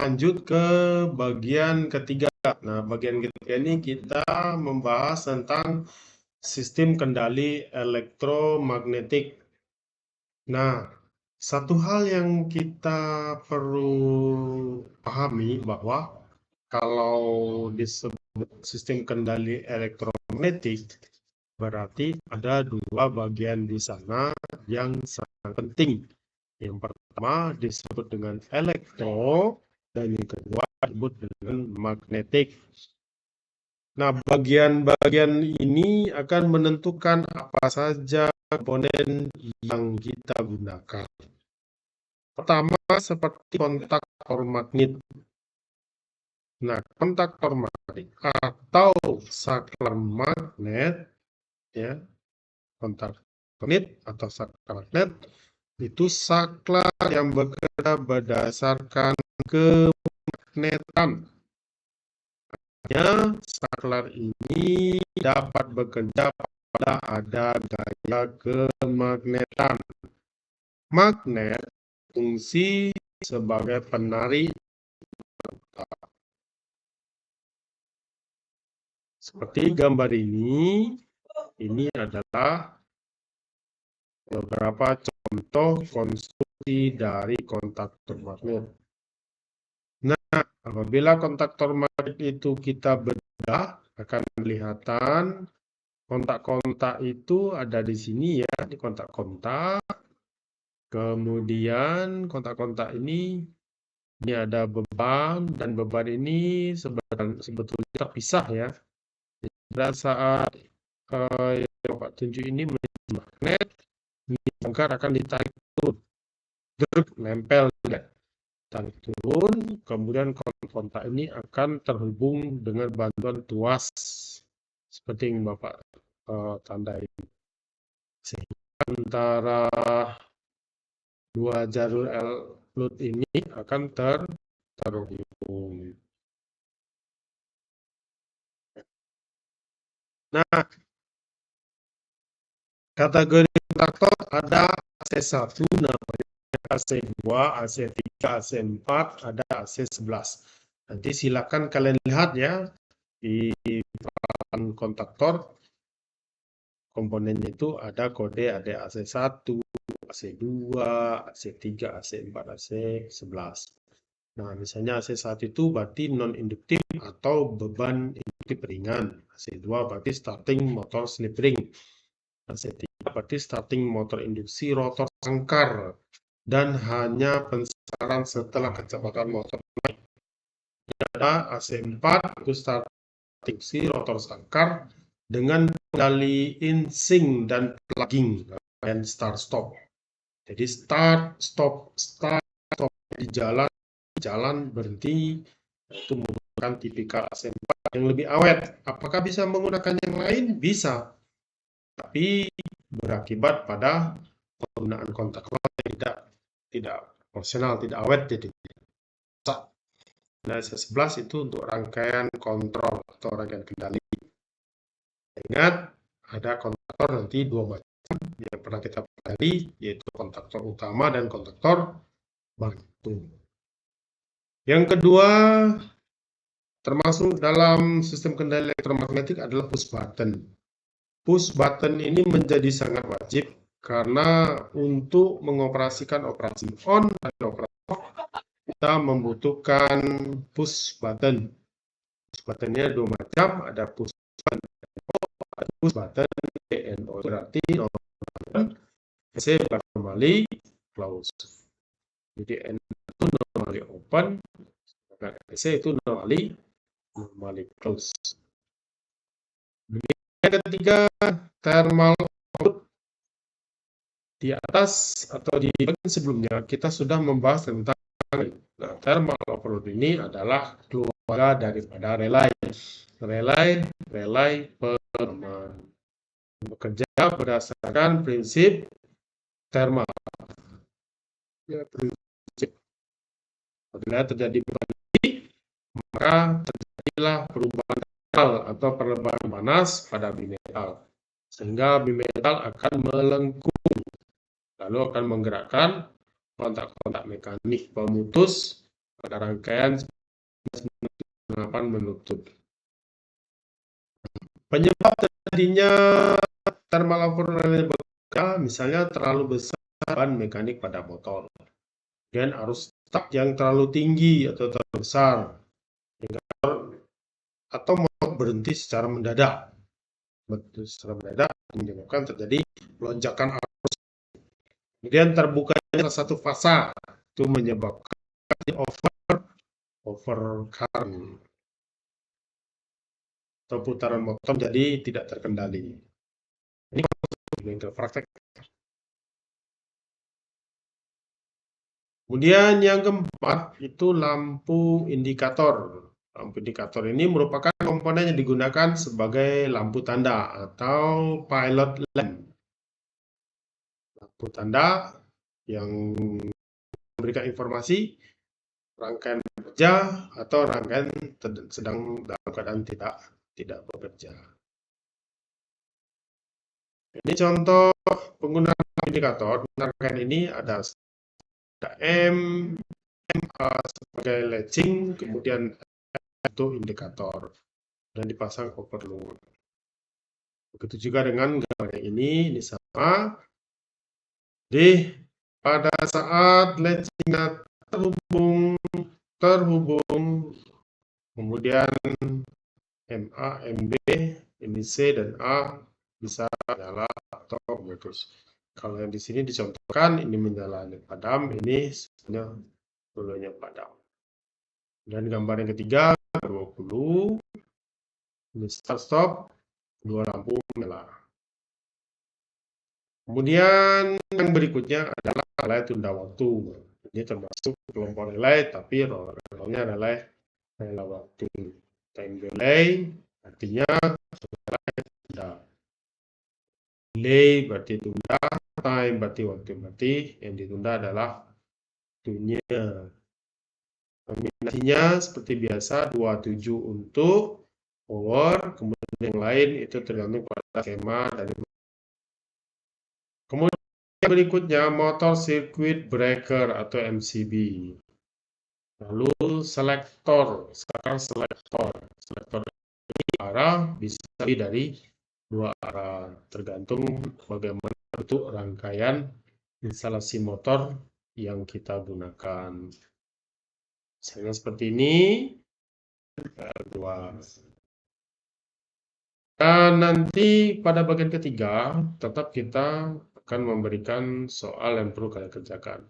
lanjut ke bagian ketiga. Nah, bagian ketiga ini kita membahas tentang sistem kendali elektromagnetik. Nah, satu hal yang kita perlu pahami bahwa kalau disebut sistem kendali elektromagnetik, berarti ada dua bagian di sana yang sangat penting. Yang pertama disebut dengan elektro, dan yang kedua disebut dengan magnetik. Nah, bagian-bagian ini akan menentukan apa saja komponen yang kita gunakan. Pertama, seperti kontaktor magnet. Nah, kontaktor magnet atau saklar magnet, ya, kontaktor magnet atau saklar magnet itu saklar yang bekerja berdasarkan kemagnetan. Saklar ini dapat bekerja pada ada gaya kemagnetan. Magnet fungsi sebagai penarik. Seperti gambar ini adalah beberapa contoh konstruksi dari kontaktor magnet. Nah, apabila kontaktor magnet itu kita bedah, akan kelihatan kontak-kontak itu ada di sini ya, di kontak-kontak. Kemudian kontak-kontak ini ada beban, dan beban ini sebetulnya terpisah ya. Pada saat yang Bapak tunjuk ini menjadi magnet, ini jangkar akan ditarik turun, nempel, tarik turun, kemudian kontak ini akan terhubung dengan bantuan tuas seperti yang Bapak tandai, sehingga antara dua jalur load ini akan terhubung. Nah, kategori kontaktor ada AC1 namanya, AC2, AC3, AC4, ada AC11. Nanti silakan kalian lihat ya di bahan kontaktor, komponennya itu ada kode, ada AC1, AC2, AC3, AC4, AC11. Nah, misalnya AC1 itu berarti non-induktif atau beban induktif ringan. AC2 berarti starting motor slip ring. AC3 berarti starting motor induksi rotor sangkar dan hanya pensaran setelah kecepatan motor naik. Ada AC4 itu starting induksi rotor sangkar dengan kendali insync dan plugging dan start stop. Jadi start stop di jalan berhenti, itu menggunakan tipikal AC4 yang lebih awet. Apakah bisa menggunakan yang lain? Bisa, tapi berakibat pada penggunaan kontaktor tidak profesional, tidak awet, jadi rusak. Nah, AC11 itu untuk rangkaian kontrol atau rangkaian kendali. Ingat, ada kontaktor nanti dua macam yang pernah kita pelajari, yaitu kontaktor utama dan kontaktor bantu. Yang kedua, termasuk dalam sistem kendali elektromagnetik adalah push button. Push button ini menjadi sangat wajib karena untuk mengoperasikan operasi on dan operasi off, kita membutuhkan push button. Push buttonnya dua macam, ada push button ada push button DNO, berarti AC normally close. Jadi N itu normally open, AC itu normally close. Yang ketiga, thermal output. Di atas atau di bagian sebelumnya kita sudah membahas tentang thermal output ini adalah keluarga daripada relay. Relay pengaman bekerja berdasarkan prinsip thermal. Ya, prinsip. Apabila terjadi perubahan, maka terjadilah perubahan thermal atau perubahan panas pada bimetal, sehingga bimetal akan melengkung, lalu akan menggerakkan kontak-kontak mekanik pemutus pada rangkaian 8 menutup. Penyebab terjadinya thermal overload misalnya terlalu besar beban mekanik pada motor, dan arus start yang terlalu tinggi atau terlalu besar, atau motor berhenti secara mendadak. Menyebabkan terjadi lonjakan arus. Kemudian terbukanya salah satu fasa itu menyebabkan over current atau putaran motor jadi tidak terkendali. Ini bengkel praktek. Kemudian yang keempat itu lampu indikator. Lampu indikator ini merupakan komponen yang digunakan sebagai lampu tanda atau pilot lamp. Lampu tanda yang memberikan informasi rangkaian bekerja atau rangkaian sedang dalam keadaan tidak bekerja. Ini contoh penggunaan indikator. Rangkaian ini ada M, MA sebagai latching, kemudian itu indikator dan dipasang overload. Begitu juga dengan gambar ini sama. Jadi pada saat latchingnya terhubung, kemudian MA, MB, ini C dan A bisa nyala atau putus. Kalau yang di sini dicontohkan ini menyala, ini padam, ini sebenarnya dulunya padam. Dan gambar yang ketiga 20, ini start stop, dua lampu menyala. Kemudian yang berikutnya adalah relay tunda waktu. Ini termasuk kelompok relay, tapi role-nya adalah relay waktu. Time delay artinya tunda. Delay berarti tunda, time berarti waktu, berarti yang ditunda adalah waktunya. Kombinasinya seperti biasa 27 untuk power, kemudian yang lain itu tergantung pada skema dari. Kemudian berikutnya motor circuit breaker atau MCB. Lalu selektor, sekarang selektor ini arah bisa lebih dari 2 arah, tergantung bagaimana bentuk rangkaian instalasi motor yang kita gunakan. Misalnya seperti ini, dan nanti pada bagian ketiga tetap kita akan memberikan soal yang perlu kalian kerjakan.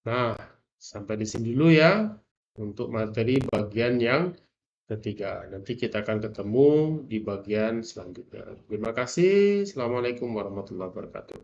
Nah, sampai di sini dulu ya untuk materi bagian yang ketiga. Nanti kita akan ketemu di bagian selanjutnya. Terima kasih. Assalamualaikum warahmatullahi wabarakatuh.